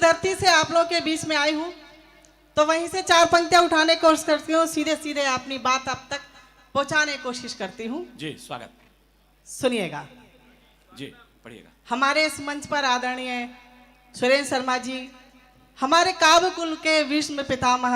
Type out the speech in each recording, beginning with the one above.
धरती से आप लोगों के बीच में आई हूँ तो वहीं से चार पंक्तियां उठाने की कोशिश करती हूँ, सीधे सीधे अपनी बात अब तक पहुंचाने की कोशिश करती हूँ। जी स्वागत। सुनिएगा जी पढ़िएगा। हमारे इस मंच पर आदरणीय सुरेंद्र शर्मा जी, हमारे काव्य कुल के विश्व पितामह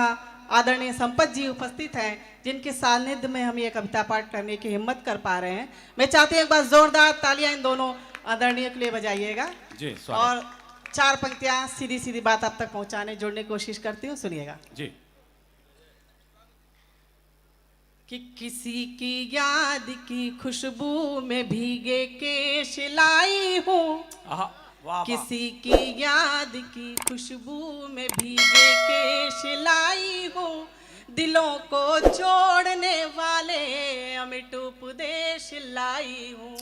आदरणीय संपत जी उपस्थित हैं, जिनके सानिध्य में हम ये कविता पाठ करने की हिम्मत कर पा रहे हैं। मैं चाहती हूँ एक बार जोरदार तालियां इन दोनों आदरणीय के लिए बजाइएगा। जी स्वागत। और चार पंक्तियां सीधी सीधी बात आप तक पहुंचाने जोड़ने की कोशिश करती हूँ। सुनिएगा जी। कि किसी की याद की खुशबू में भीगे केश लाई हूँ, किसी की याद की खुशबू में भीगे केश लाई हूँ, दिलों को जोड़ने वाले अमिट उपदेश लाई हूँ,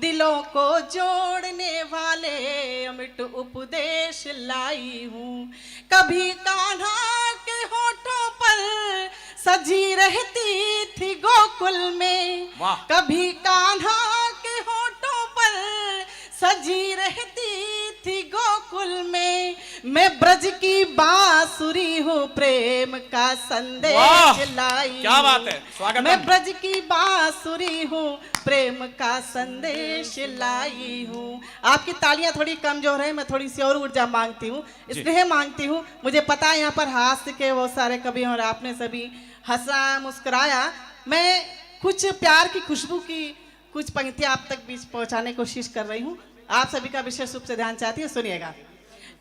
दिलों को जोड़ने वाले अमिट उपदेश लाई हूँ। कभी कान्हा के होठों पर सजी रहती थी गोकुल में, कभी कान्हा के होठों पर सजी रहती थी गोकुल में, मैं ब्रज की बांसुरी हूँ, प्रेम का संदेश लाई। क्या बात है, स्वागत। मैं ब्रज की बांसुरी हूँ, प्रेम का संदेश लाई हूँ। आपकी तालियां थोड़ी कमजोर है, मैं थोड़ी सी और ऊर्जा मांगती हूँ, स्नेह मांगती हूँ। मुझे पता है यहाँ पर हास्य के वो सारे कवि और आपने सभी हंसा मुस्कुराया। मैं कुछ प्यार की खुशबू की कुछ पंक्तियां आप तक बीच पहुंचाने की कोशिश कर रही हूँ। आप सभी का विशेष रूप से ध्यान चाहती हूँ। सुनिएगा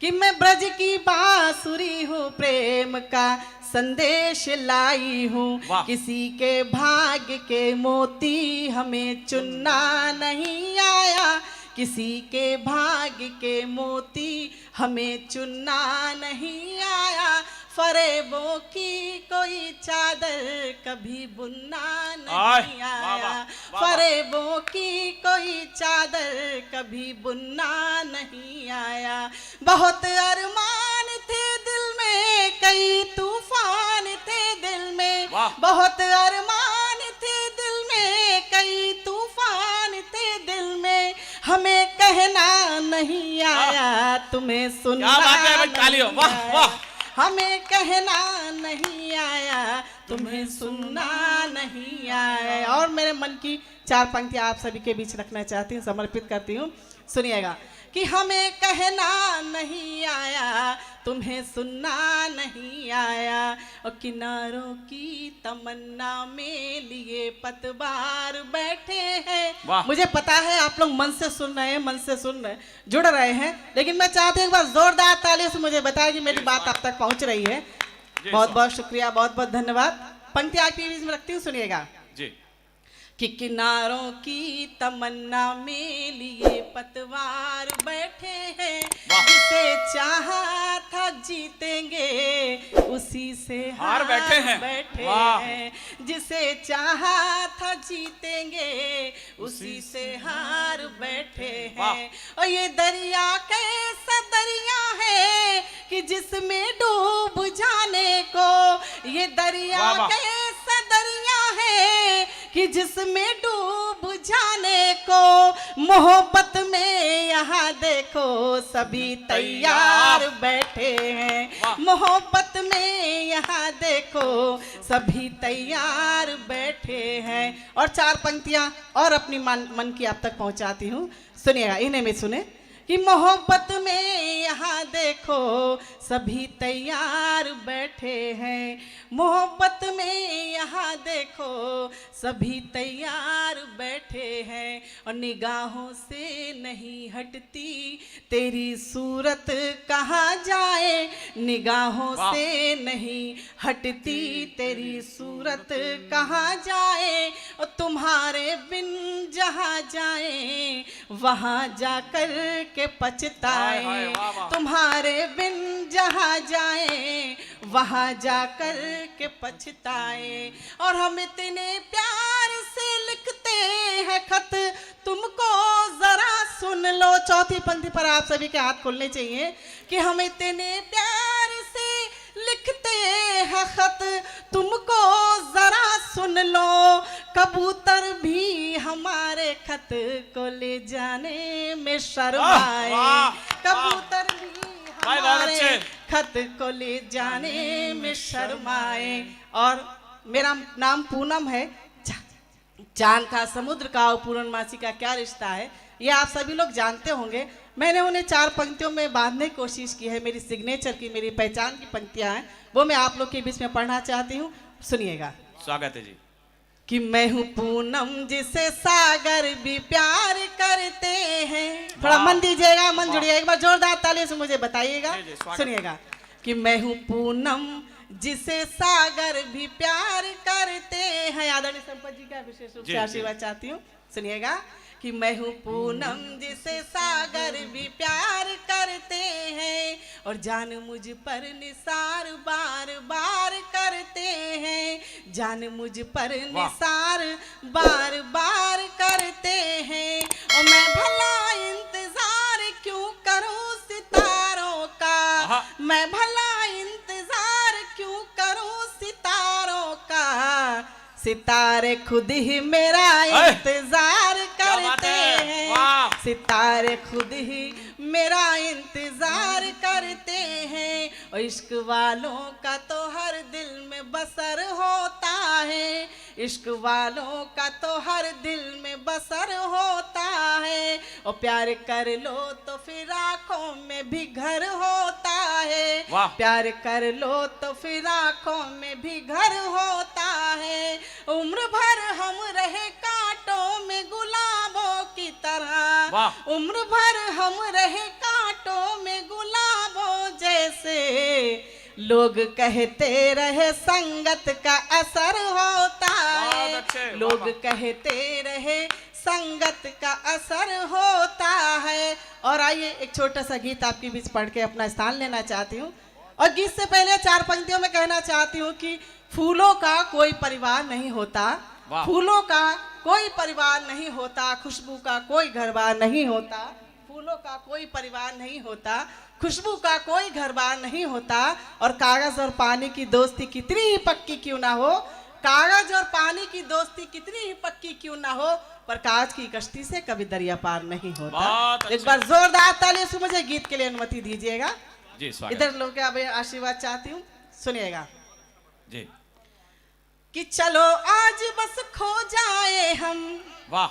कि मैं ब्रज की बांसुरी हूँ, प्रेम का संदेश लाई हूँ, किसी के भाग्य के मोती हमें चुनना नहीं आया, किसी के भाग्य के मोती हमें चुनना नहीं आया, फरेबों की कोई चादर कभी बुनना नहीं आया, फरेबों की कोई चादर कभी बुनना नहीं आया। बहुत अरमान थे दिल में, कई तूफान थे दिल में, बहुत अरमान थे दिल में, कई तूफान थे दिल में, हमें कहना नहीं आया, तुम्हें सुनना नहीं आया, हमें कहना नहीं आया, तुम्हें सुनना नहीं आया। और मेरे मन की चार पंक्तियां आप सभी के बीच रखना चाहती हूँ, समर्पित करती हूँ। सुनिएगा कि हमें कहना नहीं आया, तुम्हें सुनना नहीं आया, और किनारों की तमन्ना में लिए पतवार बैठे हैं। मुझे पता है आप लोग मन से सुन रहे हैं, मन से सुन रहे हैं, जुड़ रहे हैं, लेकिन मैं चाहती हूँ एक बार जोरदार तालियों से मुझे बताया कि मेरी बात आप तक पहुँच रही है। बहुत बहुत शुक्रिया, बहुत बहुत धन्यवाद। पंक्ति आपके बीच में रखती हूँ। सुनिएगा कि किनारों की तमन्ना में लिए पतवार बैठे हैं, जिसे चाहा था जीतेंगे उसी से हार बैठे हैं, जिसे चाहा था जीतेंगे उसी से हार बैठे हैं। और ये दरिया कैसा दरिया है कि जिसमें डूब जाने को, ये दरिया कैसा दरिया है कि जिसमें डूब जाने को, मोहब्बत में यहाँ देखो सभी तैयार बैठे हैं, मोहब्बत में यहाँ देखो सभी तैयार बैठे हैं। और चार पंक्तियां और अपनी मन की आप तक पहुंचाती हूँ। सुनिएगा, इन्हें में सुने कि मोहब्बत में यहाँ देखो सभी तैयार बैठे हैं, मोहब्बत में यहाँ देखो सभी तैयार बैठे हैं, और निगाहों से नहीं हटती तेरी सूरत कहाँ जाए, निगाहों से नहीं हटती तेरी सूरत कहाँ जाए, और तुम्हारे बिन जहाँ जाए वहाँ जाकर के पछताए, तुम्हारे बिन जहाँ जाए वहाँ जाकर के पछताए। और हम इतने प्यार से लिखते हैं खत, तुमको जरा सुन लो। चौथी पंक्ति पर आप सभी के हाथ खोलने चाहिए कि हम इतने प्यार से लिखते हैं खत, तुमको जरा सुन लो। कबूतर भी हमारे खत को ले जाने में शर्माए, कबूतर भी हमारे खत को ले जाने में शर्माए। और मेरा नाम पूनम है। चांद का, समुद्र का और पूर्णमासी का क्या रिश्ता है ये आप सभी लोग जानते होंगे। मैंने उन्हें 4 पंक्तियों में बांधने की कोशिश की है। मेरी सिग्नेचर की, मेरी पहचान की पंक्तियां हैं, वो मैं आप लोग के बीच में पढ़ना चाहती हूँ। सुनिएगा। स्वागत है जी। कि मैं हूँ पूनम जिसे सागर भी प्यार करते हैं। थोड़ा मन दीजिएगा, मन जुड़िए, एक बार जोरदार ताली से मुझे बताइएगा। सुनिएगा। कि मैं हूँ पूनम जिसे सागर भी प्यार करते हैं। आदरणीय संपत जी का विशेष रूप से आशीर्वाद चाहती हूँ। सुनिएगा। कि मैं हूँ पूनम जिसे सागर भी प्यार करते हैं, और जान मुझ पर निसार बार बार करते हैं। जान मुझ पर निसार बार बार करते हैं। और मैं भला इंतजार क्यों करूं सितारों का, मैं भला इंतजार क्यों करूं सितारों का। सितारे खुद ही मेरा इंतजार करते हैं। सितारे खुद ही मेरा इंतजार करते हैं। और इश्क वालों का तो हर दिल में बसर होता है। इश्क वालों का तो हर दिल में बसर होता है। और प्यार कर लो तो फिर आंखों में भी घर होता है। प्यार कर लो तो फिर आंखों में भी घर होता है। उम्र भर हम रहे कांटों में गुलाबों की तरह। उम्र भर हम रहे कांटों में गुलाबों जैसे। लोग कहते रहे संगत का असर होता है। लोग कहते रहे संगत का असर होता है। और आइए एक छोटा सा गीत आपके बीच पढ़ के अपना स्थान लेना चाहती हूँ। और गीत से पहले 4 पंक्तियों में कहना चाहती हूँ कि फूलों का कोई परिवार नहीं होता। फूलों का कोई परिवार नहीं होता। खुशबू का कोई घरबार नहीं होता। फूलों का कोई परिवार नहीं होता। खुशबू का कोई घरबार नहीं होता। और कागज और पानी की दोस्ती कितनी ही पक्की क्यों ना हो, कागज और पानी की दोस्ती कितनी ही पक्की क्यों ना हो, पर कागज की कश्ती से कभी दरिया पार नहीं होता। एक बार जोरदार ताली से मुझे गीत के लिए अनुमति दीजिएगा। इधर लोग के अब आशीर्वाद चाहती हूँ। सुनिएगा जी। कि चलो आज बस खो जाए हम। वाह।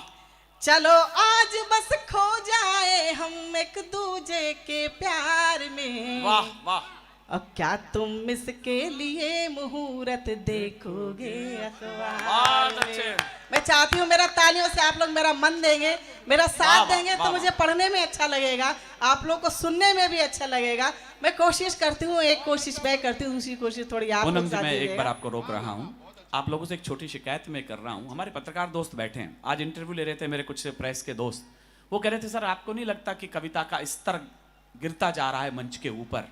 चलो आज बस खो जाए हम एक दूजे के प्यार में। वाह वाह। अब क्या तुम इसके लिए मुहूर्त देखोगे अखबार में। मैं चाहती हूँ मेरा तालियों से आप लोग मेरा मन देंगे, मेरा साथ देंगे तो मुझे पढ़ने में अच्छा लगेगा, आप लोग को सुनने में भी अच्छा लगेगा। मैं कोशिश करती हूँ, एक कोशिश मैं करती हूँ, दूसरी कोशिश थोड़ी आप लोग साथ मैं एक बार आपको रोक रहा हूँ। आप लोगों से एक छोटी शिकायत मैं कर रहा हूँ। हमारे पत्रकार दोस्त बैठे हैं, आज इंटरव्यू ले रहे थे मेरे कुछ प्रेस के दोस्त। वो कह रहे थे सर आपको नहीं लगता कि कविता का स्तर गिरता जा रहा है मंच के ऊपर,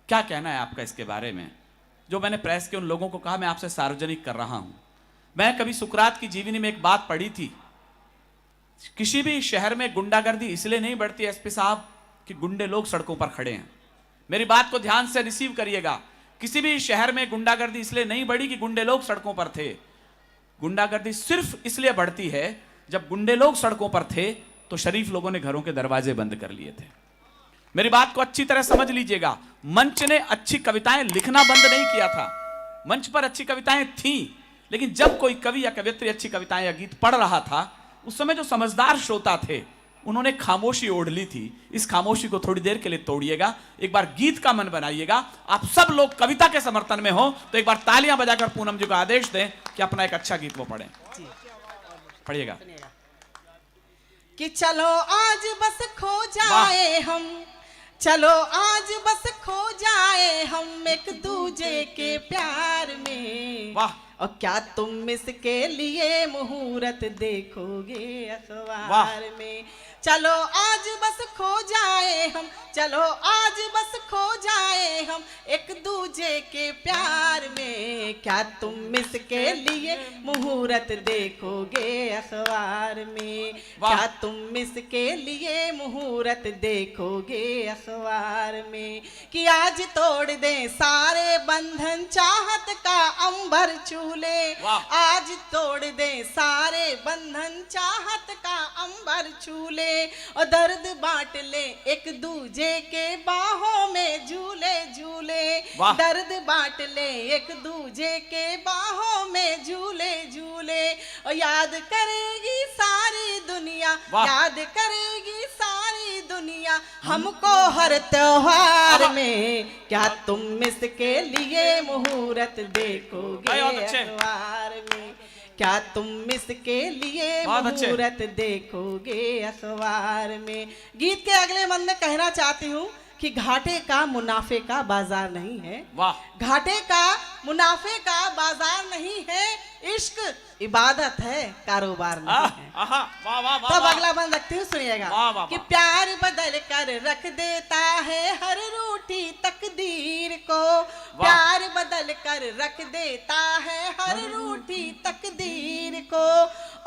क्या कहना है आपका इसके बारे में। जो मैंने प्रेस के उन लोगों को कहा मैं आपसे सार्वजनिक कर रहा हूँ। मैं कभी सुकरात की जीवनी में एक बात पढ़ी थी, किसी भी शहर में गुंडागर्दी इसलिए नहीं बढ़ती एसपी साहब कि गुंडे लोग सड़कों पर खड़े हैं। मेरी बात को ध्यान से रिसीव करिएगा। किसी भी शहर में गुंडागर्दी इसलिए नहीं बढ़ी कि गुंडे लोग सड़कों पर थे। गुंडागर्दी सिर्फ इसलिए बढ़ती है जब गुंडे लोग सड़कों पर थे तो शरीफ लोगों ने घरों के दरवाजे बंद कर लिए थे। मेरी बात को अच्छी तरह समझ लीजिएगा। मंच ने अच्छी कविताएं लिखना बंद नहीं किया था, मंच पर अच्छी कविताएं थीं, लेकिन जब कोई कवि या कवियत्री अच्छी कविताएं या गीत पढ़ रहा था उस समय जो समझदार श्रोता थे उन्होंने खामोशी ओढ़ ली थी। इस खामोशी को थोड़ी देर के लिए तोड़िएगा, एक बार गीत का मन बनाइएगा। आप सब लोग कविता के समर्थन में हो तो एक बार तालियां बजाकर पूनम जी को आदेश दें कि अपना एक अच्छा गीत वो पढ़ें। पढ़िएगा। कि चलो आज बस खो जाए हम, चलो आज बस खो जाए हम एक दूजे के प्यार में। वाह। और क्या तुम इसके लिए मुहूर्त देखोगे अखबार में। चलो आज बस खो जाए हम, चलो आज बस खो जाए हम एक दूजे के प्यार में। क्या तुम इसके लिए मुहूर्त देखोगे अखबार में। क्या तुम इसके लिए मुहूर्त देखोगे अखबार में। कि आज तोड़ दें सारे बंधन चाहत का अंबर चूले। आज तोड़ दें सारे बंधन चाहत का अंबर चूले। और दर्द बांट ले एक दूजे के बाहों में झूले झूले। वाह। दर्द बांट ले एक दूजे के बाहों में झूले झूले, और याद करेगी सारी दुनिया, वाह। याद करेगी सारी दुनिया हमको हर त्योहार में। क्या तुम इसके लिए मुहूर्त देखोगे बहुत अच्छे। अखबार में? क्या तुम इसके लिए बहुत अच्छे। मुहूर्त देखोगे अखबार में? गीत के अगले मन में कहना चाहती हूँ कि घाटे का मुनाफे का बाजार नहीं है। वाह। घाटे का मुनाफे का बाजार नहीं है, इश्क इबादत है, कारोबार नहीं है। आहा, वाह वाह वाह तब वाह। अगला बंद रखती हूँ, सुनिएगा वाह, वाह, कि वाह। प्यार बदल कर रख देता है हर रूठी तकदीर को, प्यार बदल कर रख देता है हर रूठी तकदीर को,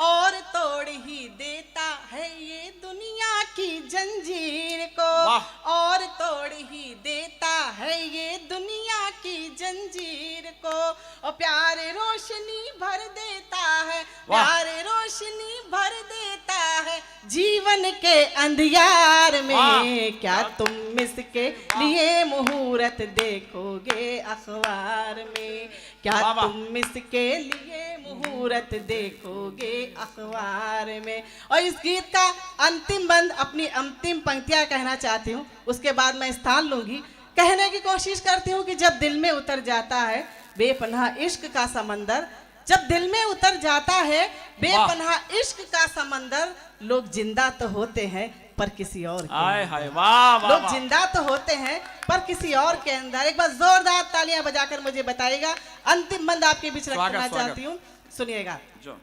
और तोड़ ही देता है ये दुनिया की जंजीर को, वाह। और तोड़ ही देता है ये दुनिया की जंजीर को, और प्यार रोशनी भर देता है, वाह। प्यार रोशनी भर देता है जीवन के अंधियार में। वाह। क्या तुम इसके लिए मुहूर्त देखोगे अखबार में? क्या वाह, वाह। तुम इसके लिए मुहूर्त देखोगे अखबार में? और इस गीत का अंतिम बंद, अपनी अंतिम पंक्तियां कहना चाहती हूँ, उसके बाद मैं स्थान लूंगी। कहने की कोशिश करती हूँ कि जब दिल में उतर जाता है बेपनाह इश्क का समंदर, जब दिल में उतर जाता है बेपनाह इश्क का समंदर, लोग जिंदा तो होते हैं पर किसी और के हाय अंदर। हाय, वाह वाह लोग वाह। जिंदा तो होते हैं पर किसी और के अंदर। एक बार जोरदार तालियां बजाकर मुझे बताइएगा। अंतिम बंद आपके बीच स्वागत, रखना स्वागत। चाहती हूँ, सुनिएगा जो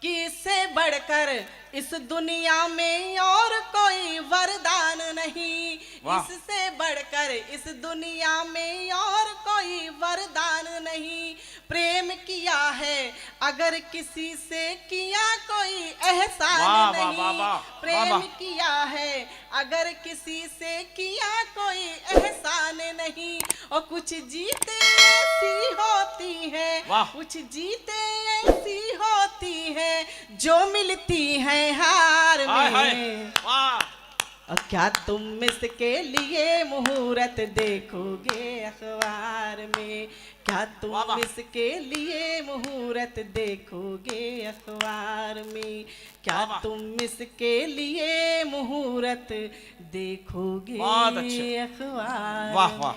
कि इससे बढ़कर इस दुनिया में और कोई वरदान नहीं, वाह। इससे बढ़कर इस दुनिया में और कोई वरदान नहीं। प्रेम किया है अगर किसी से किया कोई एहसान वाह, वाह, नहीं, वाह, वाह, प्रेम वाह। किया है अगर किसी से किया कोई एहसान नहीं। और कुछ जीते ऐसी होती है, वाह। कुछ जीते ऐसी होती है जो मिलती है हार हाय हाय, में। वाह। और क्या तुम इसके लिए मुहूर्त देखोगे अखबार में? क्या तुम वाह, वाह। इसके लिए मुहूर्त देखोगे अखबार में? क्या वाह, वाह। तुम इसके लिए मुहूर्त देखोगे बहुत अच्छे। अखबार वाह में? वाह।